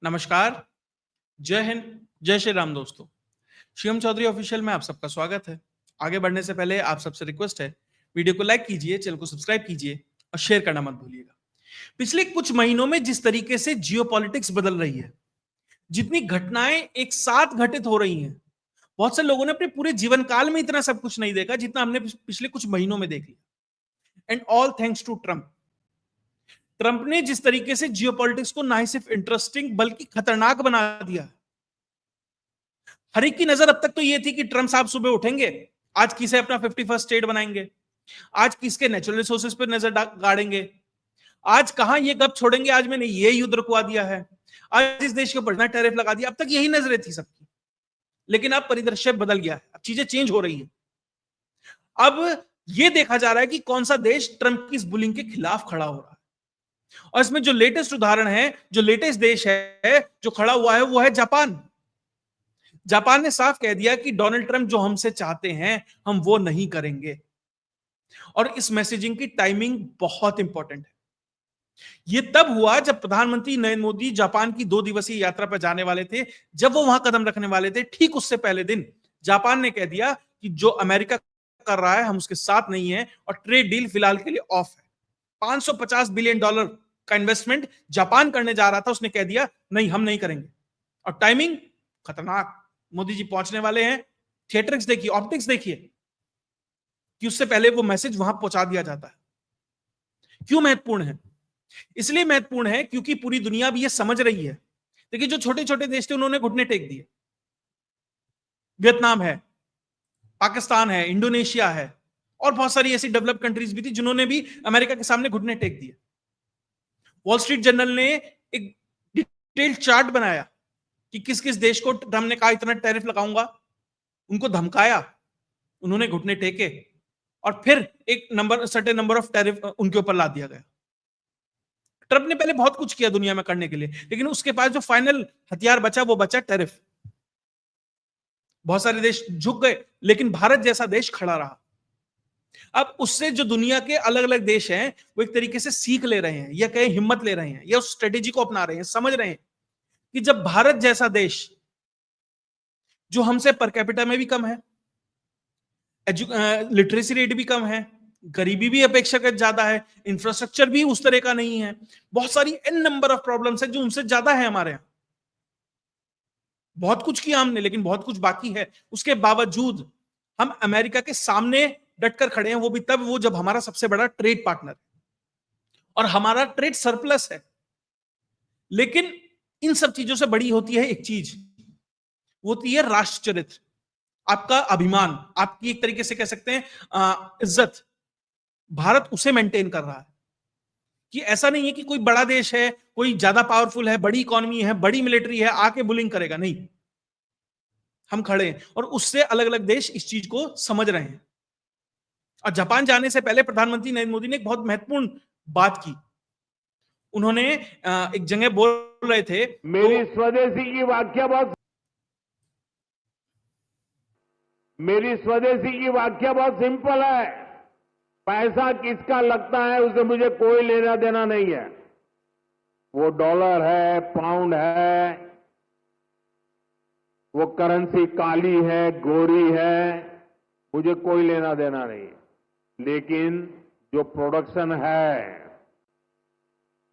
नमस्कार, जय हिंद, जय श्री राम दोस्तों। शिवम चौधरी ऑफिशियल में आप सबका स्वागत है। आगे बढ़ने से पहले आप सबसे रिक्वेस्ट है, वीडियो को लाइक कीजिए, चैनल को सब्सक्राइब कीजिए और शेयर करना मत भूलिएगा। पिछले कुछ महीनों में जिस तरीके से जियोपॉलिटिक्स बदल रही है, जितनी घटनाएं एक साथ घटित हो रही हैं, बहुत से लोगों ने अपने पूरे जीवन काल में इतना सब कुछ नहीं देखा जितना हमने पिछले कुछ महीनों में देख लिया। And all thanks to Trump. Trump ने जिस तरीके से जियोपॉलिटिक्स को ना ही सिर्फ इंटरेस्टिंग बल्कि खतरनाक बना दिया। हर एक की नजर अब तक तो ये थी कि ट्रंप साहब सुबह उठेंगे, आज किसे अपना 51st स्टेट बनाएंगे, आज किसके नेचुरल रिसोर्सेज पर नजर गाड़ेंगे, आज कहां ये गप छोड़ेंगे, आज मैंने ये युद्ध रुकवा दिया है, आज इस देश के ऊपर इतना टैरिफ लगा दिया। अब तक यही नजरें थी सबकी, लेकिन अब परिदृश्य बदल गया है, अब चीजें चेंज हो रही है। अब ये देखा जा रहा है कि कौन सा देश ट्रंप की इस बुलिंग के खिलाफ खड़ा हो रहा है। और इसमें जो लेटेस्ट उदाहरण है, जो लेटेस्ट देश है जो खड़ा हुआ है, वो है जापान। जापान ने साफ कह दिया कि डोनाल्ड ट्रंप जो हमसे चाहते हैं हम वो नहीं करेंगे। और इस मैसेजिंग की टाइमिंग बहुत इंपॉर्टेंट है। यह तब हुआ जब प्रधानमंत्री नरेंद्र मोदी जापान की 2 दिवसीय यात्रा पर जाने वाले थे। जब वो वहां कदम रखने वाले थे, ठीक उससे पहले दिन जापान ने कह दिया कि जो अमेरिका कर रहा है हम उसके साथ नहीं है और ट्रेड डील फिलहाल के लिए ऑफ है। $550 बिलियन का इन्वेस्टमेंट जापान करने जा रहा था, उसने कह दिया नहीं, हम नहीं करेंगे। और टाइमिंग खतरनाक, मोदी जी पहुंचने वाले हैं। थिएटर्स देखिए, ऑप्टिक्स देखिए कि उससे पहले वो मैसेज वहां पहुंचा दिया जाता है। क्यों महत्वपूर्ण है? इसलिए महत्वपूर्ण है क्योंकि पूरी दुनिया भी ये समझ रही है। देखिए, जो छोटे छोटे देश थे उन्होंने घुटने टेक दिए। वियतनाम है, पाकिस्तान है, इंडोनेशिया है और बहुत सारी ऐसी डेवलप कंट्रीज भी थी जिन्होंने भी अमेरिका के सामने घुटने टेक दिए। वॉल स्ट्रीट जर्नल ने एक डिटेल्ड चार्ट बनाया कि किस किस देश को ट्रंप ने कहा इतना टैरिफ लगाऊंगा, उनको धमकाया, उन्होंने घुटने टेके और फिर एक सर्टेन नंबर ऑफ टैरिफ उनके ऊपर ला दिया गया। ट्रंप ने पहले बहुत कुछ किया दुनिया में करने के लिए, लेकिन उसके पास जो फाइनल हथियार बचा वो बचा टैरिफ। बहुत सारे देश झुक गए, लेकिन भारत जैसा देश खड़ा रहा। अब उससे जो दुनिया के अलग अलग देश हैं वो एक तरीके से सीख ले रहे हैं, या कहीं हिम्मत ले रहे हैं, या उस स्ट्रेटेजी को अपना रहे हैं, समझ रहे हैं कि जब भारत जैसा देश जो हमसे पर कैपिटा में भी कम है, लिटरेसी रेट भी कम है, गरीबी भी अपेक्षाकृत ज्यादा है, इंफ्रास्ट्रक्चर भी उस तरह का नहीं है, बहुत सारी एन नंबर ऑफ प्रॉब्लम्स है जो उनसे ज्यादा है हमारे यहां। बहुत कुछ किया हमने, लेकिन बहुत कुछ बाकी है। उसके बावजूद हम अमेरिका के सामने डटकर खड़े हैं, वो भी तब वो जब हमारा सबसे बड़ा ट्रेड पार्टनर और हमारा ट्रेड सरप्लस है। लेकिन इन सब चीजों से बड़ी होती है एक चीज, वो होती है राष्ट्र चरित्र, आपका अभिमान, आपकी एक तरीके से कह सकते हैं इज्जत। भारत उसे मेंटेन कर रहा है कि ऐसा नहीं है कि कोई बड़ा देश है, कोई ज्यादा पावरफुल है, बड़ी इकोनॉमी है, बड़ी मिलिट्री है, आके बुलिंग करेगा, नहीं। हम खड़े हैं और उससे अलग अलग देश इस चीज को समझ रहे हैं। और जापान जाने से पहले प्रधानमंत्री नरेंद्र मोदी ने एक बहुत महत्वपूर्ण बात की। उन्होंने एक जगह बोल रहे थे, मेरी स्वदेशी की वाक्य बहुत सिंपल है। पैसा किसका लगता है उससे मुझे कोई लेना देना नहीं है। वो डॉलर है, पाउंड है, वो करेंसी काली है, गोरी है, मुझे कोई लेना देना नहीं है। लेकिन जो प्रोडक्शन है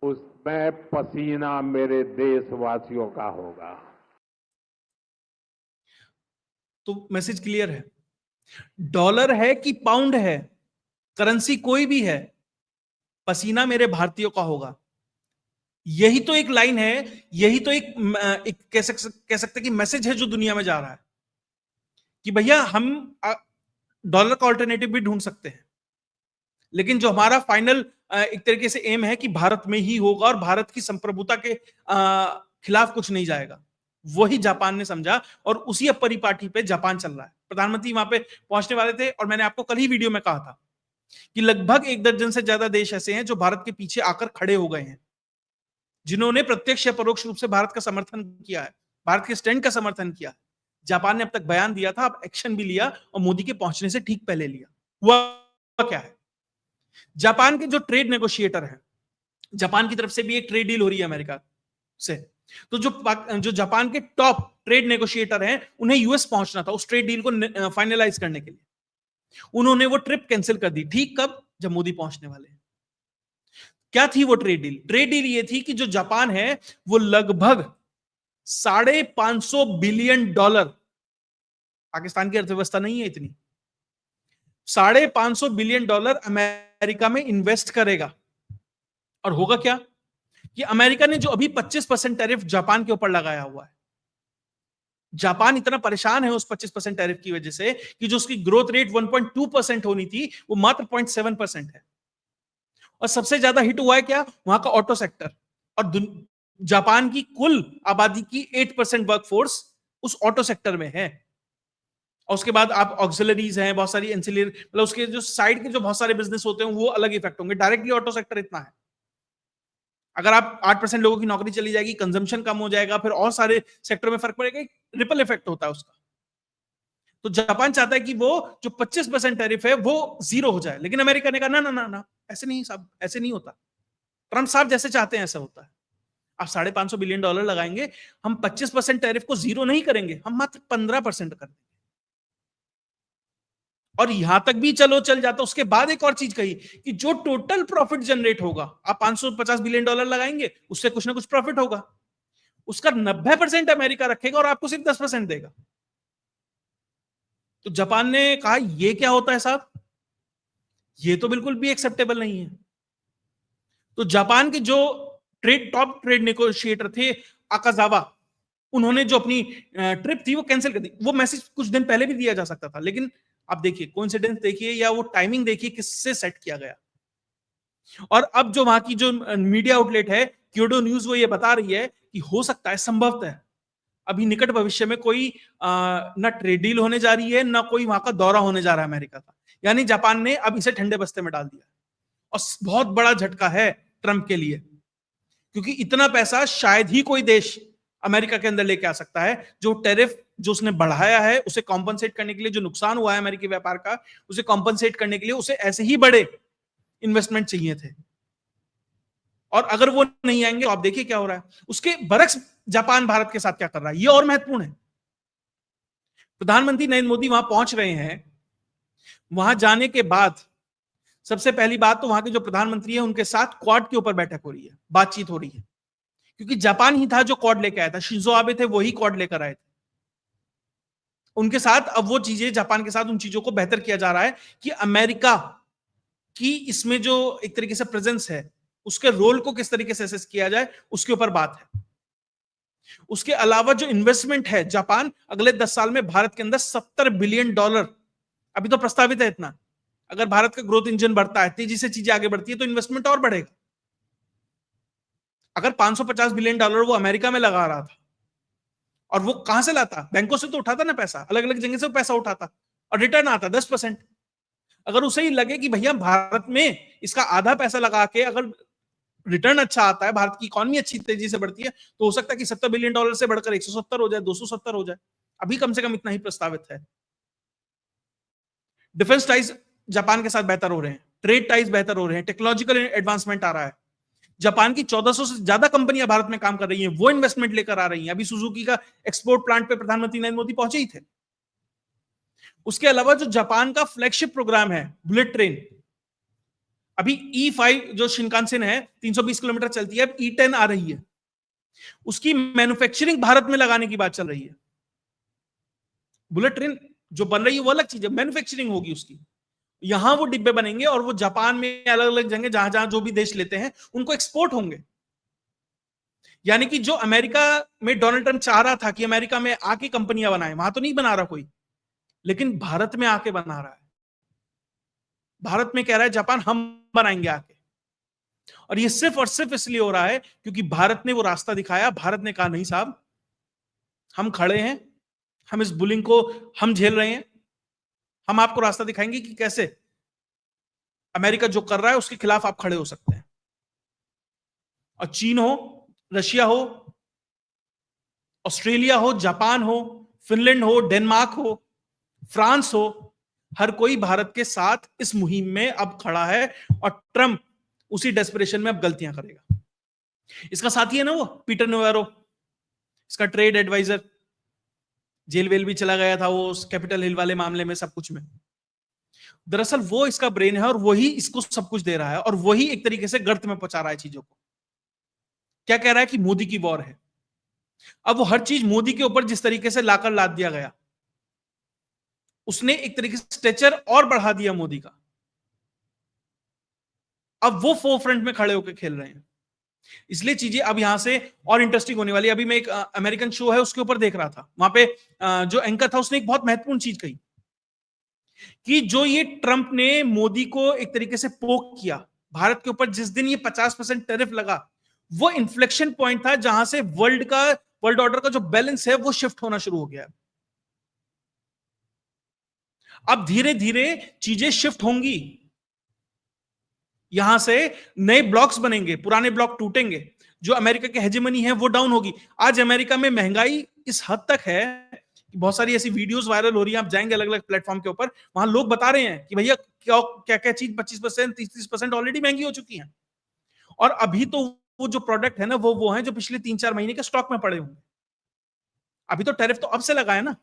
उसमें पसीना मेरे देशवासियों का होगा। तो मैसेज क्लियर है। डॉलर है कि पाउंड है, करेंसी कोई भी है, पसीना मेरे भारतीयों का होगा। यही तो एक लाइन है, यही तो एक कह सकते कि मैसेज है जो दुनिया में जा रहा है कि भैया हम डॉलर का ऑल्टरनेटिव भी ढूंढ सकते हैं, लेकिन जो हमारा फाइनल एक तरीके से एम है कि भारत में ही होगा और भारत की संप्रभुता के खिलाफ कुछ नहीं जाएगा, वही जापान ने समझा और उसी परिपाटी पे जापान चल रहा है। प्रधानमंत्री वहां पे पहुंचने वाले थे और मैंने आपको कल ही वीडियो में कहा था कि लगभग 1 दर्जन से ज्यादा देश ऐसे हैं जो भारत के पीछे आकर खड़े हो गए हैं, जिन्होंने प्रत्यक्ष या परोक्ष रूप से भारत का समर्थन किया है, भारत के स्टैंड का समर्थन किया। जापान ने अब तक बयान दिया था, अब एक्शन भी लिया और मोदी के पहुंचने से ठीक पहले लिया। हुआ क्या है? जापान के जो ट्रेड नेगोशिएटर हैं, जापान की तरफ से भी एक ट्रेड डील हो रही है अमेरिका से, तो जो जापान के टॉप ट्रेड नेगोशिएटर हैं, उन्हें यूएस पहुंचना था उस ट्रेड डील को फाइनलाइज करने के लिए। उन्होंने वो ट्रिप कैंसिल कर दी। ठीक कब? जब मोदी पहुंचने वाले हैं। क्या थी वो ट्रेड डील? ट्रेड डील ये थी कि जो जापान है वो लगभग $550 बिलियन, पाकिस्तान की अर्थव्यवस्था नहीं है इतनी, $550 बिलियन अमेरिका में इन्वेस्ट करेगा। और होगा क्या कि अमेरिका ने जो अभी 25% टैरिफ जापान के ऊपर लगाया हुआ है, जापान इतना परेशान है उस 25% टैरिफ की वजह से कि जो उसकी ग्रोथ रेट 1.2% होनी थी वो मात्र 0.7% है। और सबसे ज्यादा हिट हुआ है क्या? वहां का ऑटो सेक्टर। और जापान की कुल आबादी की 8% वर्कफोर्स उस ऑटो सेक्टर में है। और उसके बाद आप ऑक्सिलरीज हैं, बहुत सारी एंसिलरी, मतलब उसके जो साइड के जो बहुत सारे बिजनेस होते हैं वो अलग इफेक्ट होंगे। डायरेक्टली ऑटो सेक्टर इतना है। अगर आप 8% लोगों की नौकरी चली जाएगी, कंजम्पशन कम हो जाएगा, फिर और सारे सेक्टर में फर्क पड़ेगा, रिपल इफेक्ट होता है उसका। तो जापान चाहता है कि वो जो 25% टैरिफ है वो जीरो हो जाए, लेकिन अमेरिका ने कहा ना ना ना ना, ऐसे नहीं साहब, ऐसे नहीं होता। ट्रंप साहब जैसे चाहते हैं ऐसा होता है। आप $550 बिलियन लगाएंगे, हम 25% टैरिफ को जीरो नहीं करेंगे, हम मात्र 15% कर देंगे। और यहां तक भी चलो चल जाता। उसके बाद एक और चीज कही कि जो टोटल प्रॉफिट जनरेट होगा, आप $550 बिलियन लगाएंगे, उससे कुछ ना कुछ प्रॉफिट होगा, उसका 90% अमेरिका रखेगा और आपको सिर्फ 10% देगा। तो जापान ने कहा यह क्या होता है साहब, ये तो बिल्कुल भी एक्सेप्टेबल नहीं है। तो जापान के जो टॉप ट्रेड नेगोशिएटर थे, आकाजावा, उन्होंने जो अपनी ट्रिप थी वो कैंसिल कर दी। वो मैसेज कुछ दिन पहले भी दिया जा सकता था, लेकिन आप देखिए कोइंसिडेंस देखिए या वो टाइमिंग देखिए किससे सेट किया गया। और अब जो वहां की जो मीडिया आउटलेट है क्योडो न्यूज, वो ये बता रही है कि हो सकता है, संभवतः अभी निकट भविष्य में कोई ना ट्रेड डील होने जा रही है, ना कोई वहां का दौरा होने जा रहा है अमेरिका का। यानी जापान ने अब इसे ठंडे बस्ते में डाल दिया। और बहुत बड़ा झटका है ट्रंप के लिए, क्योंकि इतना पैसा शायद ही कोई देश अमेरिका के अंदर लेके आ सकता है। जो टैरिफ जो उसने बढ़ाया है उसे कॉम्पनसेट करने के लिए, जो नुकसान हुआ है अमेरिकी व्यापार का, उसे कॉम्पनसेट करने के लिए उसे ऐसे ही बड़े इन्वेस्टमेंट चाहिए थे। और अगर वो नहीं आएंगे तो आप देखिए क्या हो रहा है। उसके बरक्स जापान भारत के साथ क्या कर रहा है, ये और महत्वपूर्ण है। प्रधानमंत्री नरेंद्र मोदी वहां पहुंच रहे हैं। वहां जाने के बाद सबसे पहली बात तो वहां के जो प्रधानमंत्री है उनके साथ क्वाड के ऊपर बैठक हो रही है, बातचीत हो रही है। क्योंकि जापान ही था जो क्वाड लेकर आया था, शिंजो आबे थे वही क्वाड लेकर आए थे। उनके साथ अब वो चीजें, जापान के साथ उन चीजों को बेहतर किया जा रहा है कि अमेरिका की इसमें जो एक तरीके से प्रेजेंस है, उसके रोल को किस तरीके से असेस किया जाए, उसके ऊपर बात है। उसके अलावा जो इन्वेस्टमेंट है, जापान अगले 10 साल में भारत के अंदर $70 बिलियन, अभी तो प्रस्तावित है इतना। अगर भारत का ग्रोथ इंजन बढ़ता है, तेजी से चीजें आगे बढ़ती है, तो इन्वेस्टमेंट और बढ़ेगा। अगर $550 बिलियन वो अमेरिका में लगा रहा था, और वो कहां से लाता? बैंकों से तो उठाता ना पैसा, अलग अलग जगह से पैसा उठाता और रिटर्न आता 10%। अगर उसे ही लगे कि भैया भारत में इसका आधा पैसा लगा के अगर रिटर्न अच्छा आता है, भारत की इकोनॉमी अच्छी तेजी से बढ़ती है, तो हो सकता है कि $70 बिलियन से बढ़कर 170 हो जाए, 270 हो जाए। अभी कम से कम इतना ही प्रस्तावित है। डिफेंस टाइज जापान के साथ बेहतर हो रहे हैं, ट्रेड टाइज बेहतर हो रहे हैं, टेक्नोलॉजिकल एडवांसमेंट आ रहा है। जापान की 1400 से ज्यादा कंपनियां भारत में काम कर रही हैं, वो इन्वेस्टमेंट लेकर आ रही हैं। अभी सुजुकी का एक्सपोर्ट प्लांट पे प्रधानमंत्री नरेंद्र मोदी पहुंचे ही थे। उसके अलावा जो जापान का फ्लैगशिप प्रोग्राम है बुलेट ट्रेन, अभी E5 जो शिनकानसेन है 320 किलोमीटर चलती है, अब E10 आ रही है, उसकी मैन्युफैक्चरिंग भारत में लगाने की बात चल रही है। बुलेट ट्रेन जो बन रही है वो अलग चीज है, मैन्युफैक्चरिंग होगी उसकी, यहां वो डिब्बे बनेंगे और वो जापान में अलग अलग जगह जहां जहां जो भी देश लेते हैं उनको एक्सपोर्ट होंगे। यानी कि जो अमेरिका में डोनाल्ड ट्रंप चाह रहा था कि अमेरिका में आके कंपनियां बनाए, वहां तो नहीं बना रहा कोई, लेकिन भारत में आके बना रहा है। भारत में कह रहा है जापान हम बनाएंगे आके। और ये सिर्फ और सिर्फ इसलिए हो रहा है क्योंकि भारत ने वो रास्ता दिखाया। भारत ने कहा नहीं साहब, हम खड़े हैं, हम इस बुलिंग को हम झेल रहे हैं, हम आपको रास्ता दिखाएंगे कि कैसे अमेरिका जो कर रहा है उसके खिलाफ आप खड़े हो सकते हैं। और चीन हो, रशिया हो, ऑस्ट्रेलिया हो, जापान हो, फिनलैंड हो, डेनमार्क हो, फ्रांस हो, हर कोई भारत के साथ इस मुहिम में अब खड़ा है। और ट्रंप उसी डेस्परेशन में अब गलतियां करेगा। इसका साथी है ना वो पीटर नोवेरो, इसका ट्रेड एडवाइजर, जेल वेल भी चला गया था वो उस कैपिटल हिल वाले मामले में, सब कुछ में। दरअसल वो इसका ब्रेन है और वही इसको सब कुछ दे रहा है और वही एक तरीके से गर्त में पहुंचा रहा है चीजों को। क्या कह रहा है कि मोदी की वॉर है। अब वो हर चीज मोदी के ऊपर जिस तरीके से लाकर लाद दिया गया, उसने एक तरीके से स्टेचर और बढ़ा दिया मोदी का। अब वो फोर फ्रंट में खड़े होकर खेल रहे हैं, इसलिए चीजें अब यहां से और इंटरेस्टिंग होने वाली है। अभी मैं एक अमेरिकन शो है उसके ऊपर देख रहा था, वहां पे जो एंकर था उसने एक बहुत महत्वपूर्ण चीज कही कि जो ये ट्रंप ने मोदी को एक तरीके से पोक किया भारत के ऊपर, जिस दिन ये 50% टैरिफ लगा, वो इन्फ्लेक्शन पॉइंट था जहां से वर्ल्ड ऑर्डर का जो बैलेंस है वो शिफ्ट होना शुरू हो गया। अब धीरे धीरे चीजें शिफ्ट होंगी, यहां से नए ब्लॉक्स बनेंगे, पुराने ब्लॉक टूटेंगे, जो अमेरिका की हेजेमनी है वो डाउन होगी। आज अमेरिका में महंगाई इस हद तक है, बहुत सारी ऐसी वीडियोस वायरल हो रही हैं, आप जाएंगे अलग अलग प्लेटफॉर्म के ऊपर, वहां लोग बता रहे हैं कि भैया क्या क्या चीज 25%, 30% ऑलरेडी महंगी हो चुकी है। और अभी तो वो जो प्रोडक्ट है ना वो है जो पिछले 3-4 महीने के स्टॉक में पड़े होंगे। अभी तो टैरिफ तो अब से लगा है ना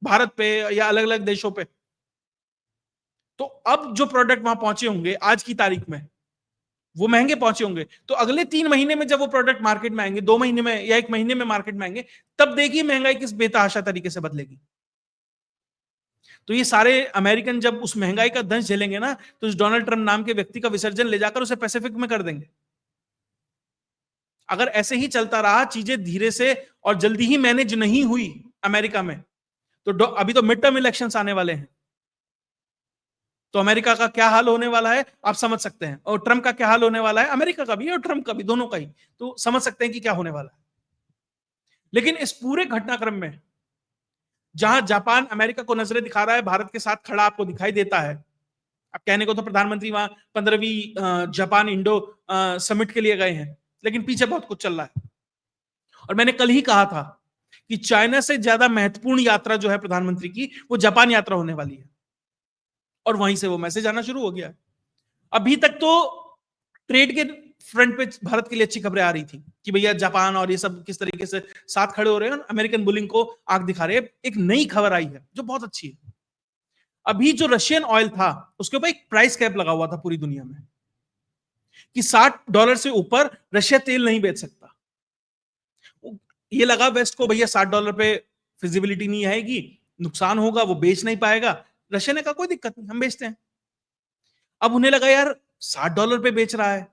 भारत पे या अलग अलग देशों पे, तो अब जो प्रोडक्ट वहां पहुंचे होंगे आज की तारीख में वो महंगे पहुंचे होंगे, तो अगले 3 महीने में जब वो प्रोडक्ट मार्केट में आएंगे, 2 महीने में या 1 महीने में मार्केट में आएंगे, तब देखिए महंगाई किस बेतहाशा तरीके से बदलेगी। तो ये सारे अमेरिकन जब उस महंगाई का दंश झेलेंगे ना, तो इस डोनाल्ड ट्रंप नाम के व्यक्ति का विसर्जन ले जाकर उसे पैसिफिक में कर देंगे। अगर ऐसे ही चलता रहा, चीजें धीरे से और जल्दी ही मैनेज नहीं हुई अमेरिका में, तो अभी तो मिड टर्म इलेक्शंस आने वाले हैं, तो अमेरिका का क्या हाल होने वाला है आप समझ सकते हैं, और ट्रंप का क्या हाल होने वाला है, अमेरिका का भी और ट्रंप का भी, दोनों का ही, तो समझ सकते हैं कि क्या होने वाला है। लेकिन इस पूरे घटनाक्रम में जहां जापान अमेरिका को नजरें दिखा रहा है, भारत के साथ खड़ा आपको दिखाई देता है। अब कहने को तो प्रधानमंत्री वहां 15वीं जापान इंडो समिट के लिए गए हैं, लेकिन पीछे बहुत कुछ चल रहा है। और मैंने कल ही कहा था कि चाइना से ज्यादा महत्वपूर्ण यात्रा जो है प्रधानमंत्री की, वो जापान यात्रा होने वाली है, और वहीं से वो मैसेज आना शुरू हो गया है। अभी तक तो ट्रेड के फ्रंट पे भारत के लिए अच्छी खबरें आ रही थी कि भैया जापान और ये सब किस तरीके से साथ खड़े हो रहे हैं, अमेरिकन बुलिंग को आग दिखा रहे हैं। एक नई खबर आई है जो बहुत अच्छी है। अभी जो रशियन ऑयल था उसके ऊपर एक प्राइस कैप लगा हुआ था पूरी दुनिया में कि $60 से ऊपर रशिया तेल नहीं बेच सकता। ये लगा वेस्ट को भैया $60 पे फिजिबिलिटी नहीं आएगी, नुकसान होगा, वो बेच नहीं पाएगा। रशिया ने कहा कोई दिक्कत नहीं, हम बेचते हैं। अब उन्हें लगा यार $60 पे बेच रहा है,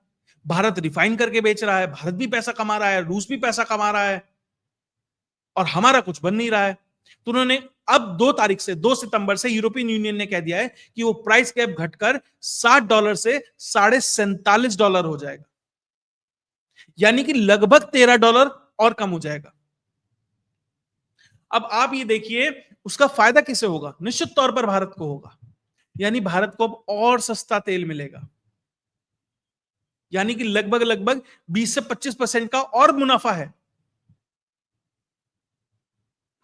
भारत रिफाइन करके बेच रहा है, भारत भी पैसा कमा रहा है, रूस भी पैसा कमा रहा है, और हमारा कुछ बन नहीं रहा है। तो उन्होंने अब 2 तारीख से, 2 सितंबर से यूरोपियन यूनियन ने कह दिया है कि वो प्राइस कैप घटकर $60 से $47.5 हो जाएगा, यानी कि लगभग $13 और कम हो जाएगा। अब आप ये देखिए उसका फायदा किसे होगा, निश्चित तौर पर भारत को होगा, यानी भारत को अब और सस्ता तेल मिलेगा, यानी कि लगभग लगभग 20 से 25% का और मुनाफा है।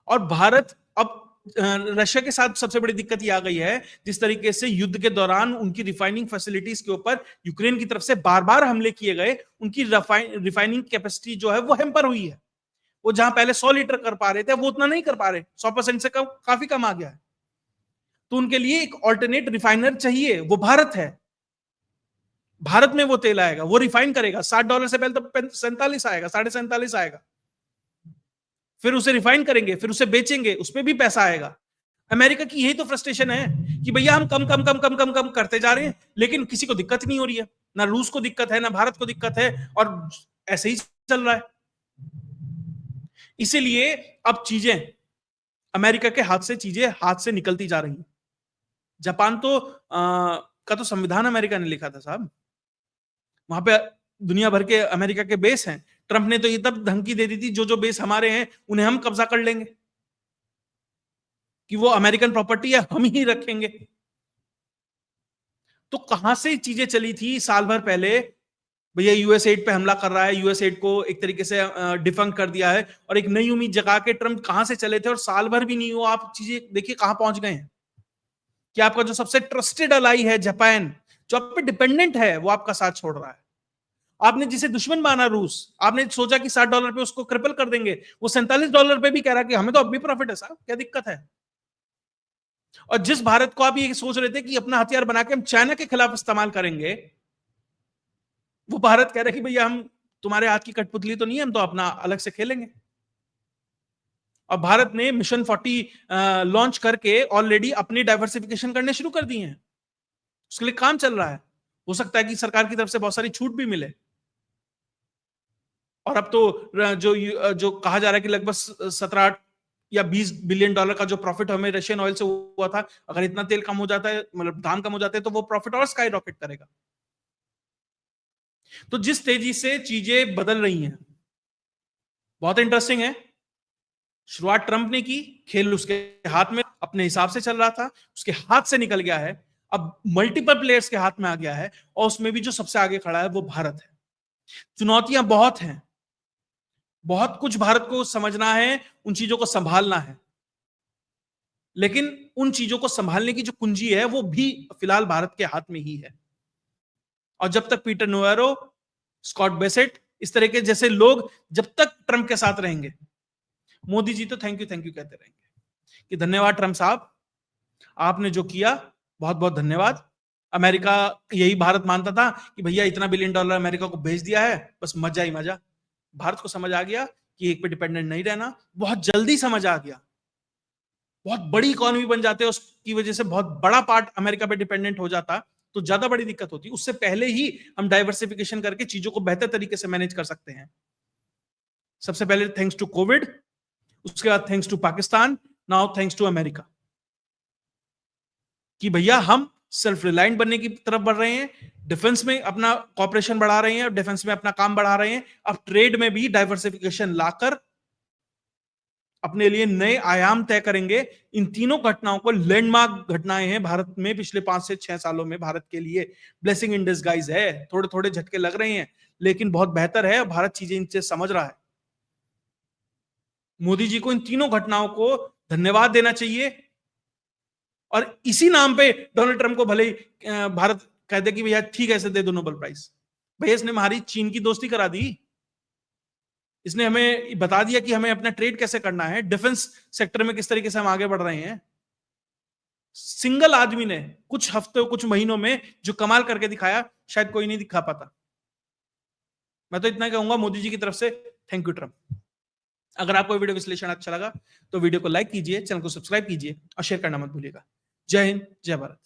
और भारत अब रशिया के साथ सबसे बड़ी दिक्कत ये आ गई है, जिस तरीके से युद्ध के दौरान उनकी रिफाइनिंग फैसिलिटीज के ऊपर यूक्रेन की तरफ से बार बार हमले किए गए, उनकी रिफाइनिंग कैपेसिटी जो है वो हैम्पर हुई है। वो जहां पहले 100 लीटर कर पा रहे थे वो उतना नहीं कर पा रहे, 100% से कम, काफी कम आ गया है। तो उनके लिए एक ऑल्टरनेट रिफाइनर चाहिए, वो भारत है। भारत में वो तेल आएगा, वो रिफाइन करेगा, $60 से पहले तो 47 आएगा, 47.5 आएगा, फिर उसे रिफाइन करेंगे, फिर उसे बेचेंगे, उसमें भी पैसा आएगा। अमेरिका की यही तो फ्रस्ट्रेशन है कि भैया हम कम कम कम कम कम कम करते जा रहे हैं, लेकिन किसी को दिक्कत नहीं हो रही है, ना रूस को दिक्कत है, ना भारत को दिक्कत है, और ऐसे ही चल रहा है। इसीलिए अब चीजें अमेरिका के हाथ से निकलती जा रही हैं। जापान तो का तो संविधान अमेरिका ने लिखा था साहब, वहां पे दुनिया भर के अमेरिका के बेस हैं। ट्रंप ने तो ये तब धमकी दे दी थी जो जो बेस हमारे हैं उन्हें हम कब्जा कर लेंगे, कि वो अमेरिकन प्रॉपर्टी है, हम ही रखेंगे। तो कहां से चीजें चली थी साल भर पहले, भैया यूएस एड पे हमला कर रहा है, यूएस एड को एक तरीके से डिफंक कर दिया है, और एक नई उम्मीद जगा के ट्रंप कहां से चले थे, और साल भर भी नहीं हुआ, आप चीजें देखिए कहां पहुंच गए हैं। कि आपका जो सबसे ट्रस्टेड अलाई है जापान, जो आप पे डिपेंडेंट है, वो आपका साथ छोड़ रहा है। आपने जिसे दुश्मन माना रूस, आपने सोचा कि $60 पे उसको क्रिपल कर देंगे, वो $47 पे भी कह रहा कि हमें तो अब भी प्रॉफिट है साहब, क्या दिक्कत है। और जिस भारत को आप ये सोच रहे थे कि अपना हथियार बना के हम चाइना के खिलाफ इस्तेमाल करेंगे, वो भारत कह रहा है कि भैया हम तुम्हारे हाथ की कठपुतली तो नहीं है, हम तो अपना अलग से खेलेंगे। और भारत ने मिशन 40 लॉन्च करके ऑलरेडी अपनी डाइवर्सिफिकेशन करने शुरू कर दी हैं, उसके लिए काम चल रहा है। हो सकता है कि सरकार की तरफ से बहुत सारी छूट भी मिले। और अब तो जो कहा जा रहा है कि लगभग 17 या $20 बिलियन का जो प्रॉफिट हमें रशियन ऑयल से हुआ था, अगर इतना तेल कम हो जाता है, मतलब दाम कम हो जाते हैं, तो वो प्रॉफिट और स्काई रॉकेट करेगा। तो जिस तेजी से चीजें बदल रही हैं, बहुत इंटरेस्टिंग है। शुरुआत ट्रंप ने की, खेल उसके हाथ में अपने हिसाब से चल रहा था, उसके हाथ से निकल गया है, अब मल्टीपल प्लेयर्स के हाथ में आ गया है, और उसमें भी जो सबसे आगे खड़ा है वो भारत है। चुनौतियां बहुत हैं, बहुत कुछ भारत को समझना है, उन चीजों को संभालना है, लेकिन उन चीजों को संभालने की जो कुंजी है वो भी फिलहाल भारत के हाथ में ही है। और जब तक पीटर नोवेरो, स्कॉट बेसेट, इस तरह के जैसे लोग जब तक ट्रंप के साथ रहेंगे, मोदी जी तो थैंक यू कहते रहेंगे कि धन्यवाद ट्रंप साहब, आपने जो किया बहुत बहुत धन्यवाद। अमेरिका, यही भारत मानता था कि भैया इतना $1 बिलियन अमेरिका को भेज दिया है, बस मजा ही मजा। भारत को समझ आ गया कि एक पे डिपेंडेंट नहीं रहना, बहुत जल्दी समझ आ गया। बहुत बड़ी इकोनॉमी बन जाते, उसकी वजह से बहुत बड़ा पार्ट अमेरिका पे डिपेंडेंट हो जाता, तो ज्यादा बड़ी दिक्कत होती। उससे पहले ही हम डाइवर्सिफिकेशन करके चीजों को बेहतर तरीके से मैनेज कर सकते हैं। सबसे पहले थैंक्स टू कोविड, उसके बाद thanks to Pakistan, now thanks to America, कि भैया हम सेल्फ रिलायंट बनने की तरफ बढ़ रहे हैं, डिफेंस में अपना कॉपरेशन बढ़ा रहे हैं, और डिफेंस में अपना काम बढ़ा रहे हैं। अब ट्रेड में भी डाइवर्सिफिकेशन लाकर अपने लिए नए आयाम तय करेंगे। इन तीनों घटनाओं को लैंडमार्क घटनाएं हैं भारत में, पिछले 5 से 6 सालों में भारत के लिए ब्लेसिंग इन डिस्गाइज है। थोड़े थोड़े झटके लग रहे हैं, लेकिन बहुत बेहतर है, भारत चीजें इनसे समझ रहा है। मोदी जी को इन तीनों घटनाओं को धन्यवाद देना चाहिए, और इसी नाम पे डोनाल्ड ट्रंप को भले ही भारत कहते कि भैया ठीक है, ऐसे दे दो नोबेल प्राइज। भैया इसने हमारी चीन की दोस्ती करा दी, इसने हमें बता दिया कि हमें अपना ट्रेड कैसे करना है, डिफेंस सेक्टर में किस तरीके से हम आगे बढ़ रहे हैं। सिंगल आदमी ने कुछ हफ्तों, कुछ महीनों में जो कमाल करके दिखाया, शायद कोई नहीं दिखा पाता। मैं तो इतना कहूंगा मोदी जी की तरफ से थैंक यू ट्रंप। अगर आपको वीडियो विश्लेषण अच्छा लगा तो वीडियो को लाइक कीजिए, चैनल को सब्सक्राइब कीजिए और शेयर करना मत भूलिएगा। जय हिंद, जय भारत।